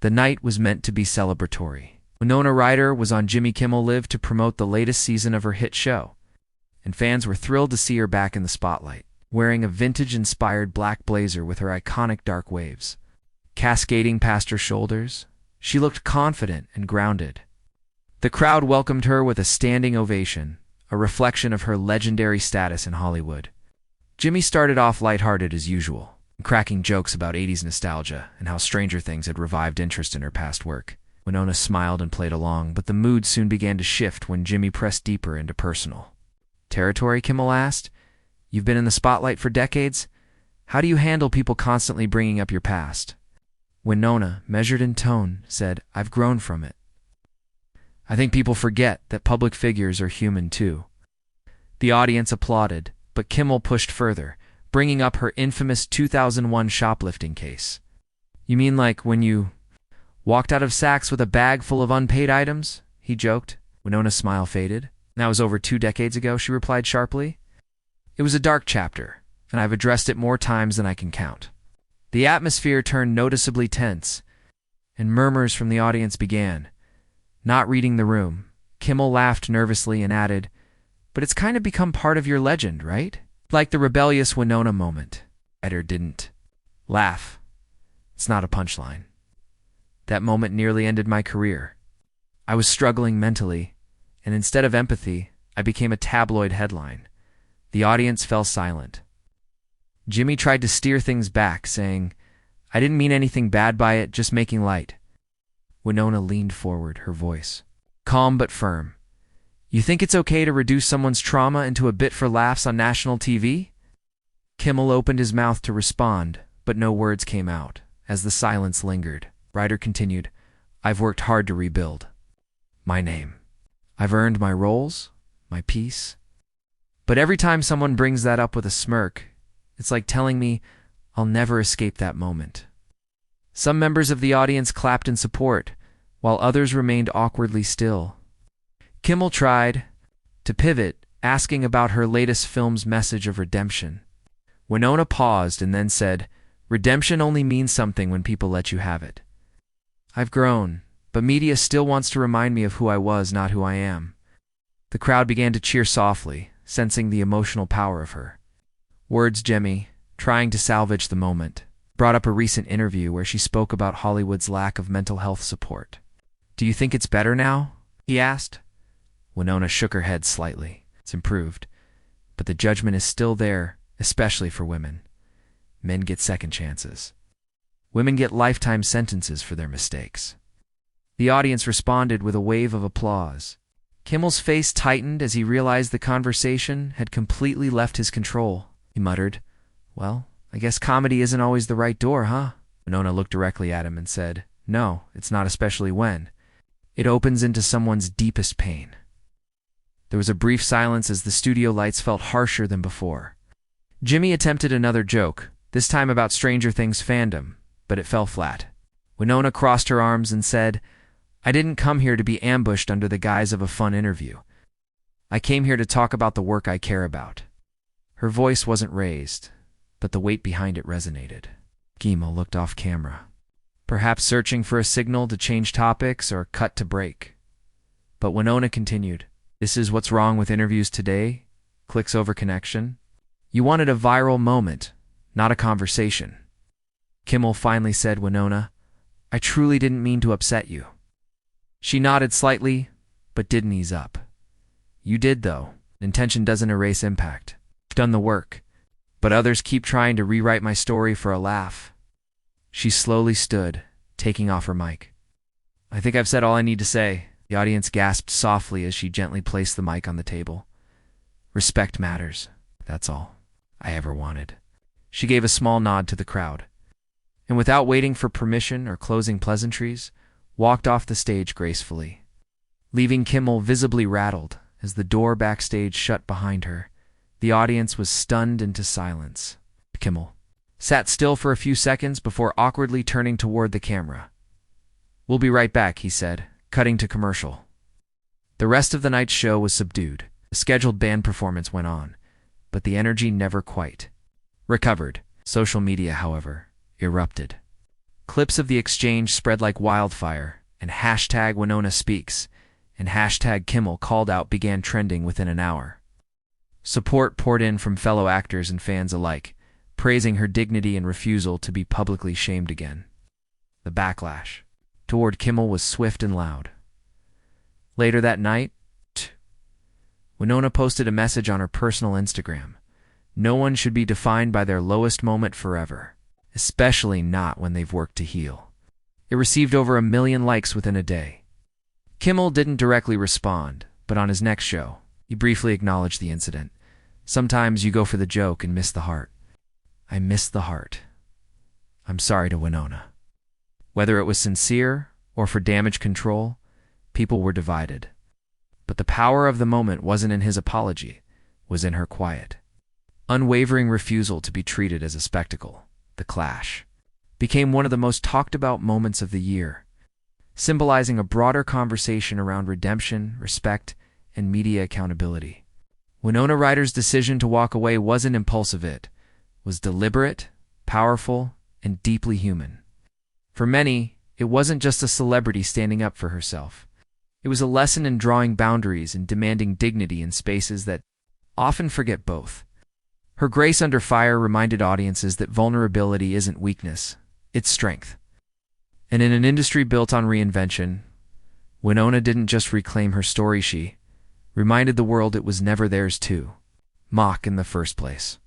The night was meant to be celebratory. Winona Ryder was on Jimmy Kimmel Live to promote the latest season of her hit show, and fans were thrilled to see her back in the spotlight, wearing a vintage-inspired black blazer with her iconic dark waves cascading past her shoulders. She looked confident and grounded. The crowd welcomed her with a standing ovation, a reflection of her legendary status in Hollywood. Jimmy started off lighthearted as usual, cracking jokes about 80s nostalgia and how Stranger Things had revived interest in her past work. Winona smiled and played along, but the mood soon began to shift when Jimmy pressed deeper into personal territory. Kimmel asked, "You've been in the spotlight for decades. How do you handle people constantly bringing up your past?" Winona, measured in tone, said, "I've grown from it. I think people forget that public figures are human too." The audience applauded, but Kimmel pushed further, bringing up her infamous 2001 shoplifting case. "You mean like when you walked out of Saks with a bag full of unpaid items?" he joked. Winona's smile faded. "That was over 2 decades ago," she replied sharply. "It was a dark chapter, and I've addressed it more times than I can count." The atmosphere turned noticeably tense, and murmurs from the audience began. Not reading the room, Kimmel laughed nervously and added, "But it's kind of become part of your legend, right? Like the rebellious Winona moment." Ryder didn't laugh. "It's not a punchline. That moment nearly ended my career. I was struggling mentally, and instead of empathy, I became a tabloid headline." The audience fell silent. Jimmy tried to steer things back, saying, "I didn't mean anything bad by it, just making light." Winona leaned forward, her voice calm but firm. "You think it's okay to reduce someone's trauma into a bit for laughs on national TV?" Kimmel opened his mouth to respond, but no words came out. As the silence lingered, Ryder continued, "I've worked hard to rebuild my name. I've earned my roles, my peace. But every time someone brings that up with a smirk, it's like telling me I'll never escape that moment." Some members of the audience clapped in support, while others remained awkwardly still. Kimmel tried to pivot, asking about her latest film's message of redemption. Winona paused and then said, "Redemption only means something when people let you have it. I've grown, but media still wants to remind me of who I was, not who I am." The crowd began to cheer softly, sensing the emotional power of her words. Jimmy, trying to salvage the moment, brought up a recent interview where she spoke about Hollywood's lack of mental health support. "Do you think it's better now?" he asked. Winona shook her head slightly. "It's improved, but the judgment is still there, especially for women. Men get second chances. Women get lifetime sentences for their mistakes." The audience responded with a wave of applause. Kimmel's face tightened as he realized the conversation had completely left his control. He muttered, "Well, I guess comedy isn't always the right door, huh?" Winona looked directly at him and said, "No, it's not, especially when it opens into someone's deepest pain." There was a brief silence as the studio lights felt harsher than before. Jimmy attempted another joke, this time about Stranger Things fandom, but it fell flat. Winona crossed her arms and said, "I didn't come here to be ambushed under the guise of a fun interview. I came here to talk about the work I care about." Her voice wasn't raised, but the weight behind it resonated. Kimmel looked off camera, perhaps searching for a signal to change topics or cut to break. But Winona continued, "This is what's wrong with interviews today. Clicks over connection. You wanted a viral moment, not a conversation." Kimmel finally said, "Winona, I truly didn't mean to upset you." She nodded slightly, but didn't ease up. "You did, though. Intention doesn't erase impact. I've done the work, but others keep trying to rewrite my story for a laugh." She slowly stood, taking off her mic. "I think I've said all I need to say." The audience gasped softly as she gently placed the mic on the table. "Respect matters. That's all I ever wanted." She gave a small nod to the crowd, and without waiting for permission or closing pleasantries, walked off the stage gracefully, leaving Kimmel visibly rattled as the door backstage shut behind her. The audience was stunned into silence. Kimmel sat still for a few seconds before awkwardly turning toward the camera. "We'll be right back," he said, cutting to commercial. The rest of the night's show was subdued. The scheduled band performance went on, but the energy never quite recovered. Social media, however, erupted. Clips of the exchange spread like wildfire, and hashtag Winona Speaks and hashtag Kimmel Called Out began trending within an hour. Support poured in from fellow actors and fans alike, praising her dignity and refusal to be publicly shamed again. The backlash toward Kimmel was swift and loud. Later that night, Winona posted a message on her personal Instagram. No one should be defined by their lowest moment forever, especially not when they've worked to heal. It received over 1 million likes within a day. Kimmel didn't directly respond, but on his next show, he briefly acknowledged the incident. Sometimes you go for the joke and miss the heart. I missed the heart. I'm sorry to Winona. Whether it was sincere or for damage control, people were divided. But the power of the moment wasn't in his apology, it was in her quiet, unwavering refusal to be treated as a spectacle. The clash became one of the most talked about moments of the year, symbolizing a broader conversation around redemption, respect, and media accountability. Winona Ryder's decision to walk away wasn't impulsive, it was deliberate, powerful, and deeply human. For many, it wasn't just a celebrity standing up for herself. It was a lesson in drawing boundaries and demanding dignity in spaces that often forget both. Her grace under fire reminded audiences that vulnerability isn't weakness, it's strength. And in an industry built on reinvention, Winona didn't just reclaim her story, she reminded the world it was never theirs to mock in the first place.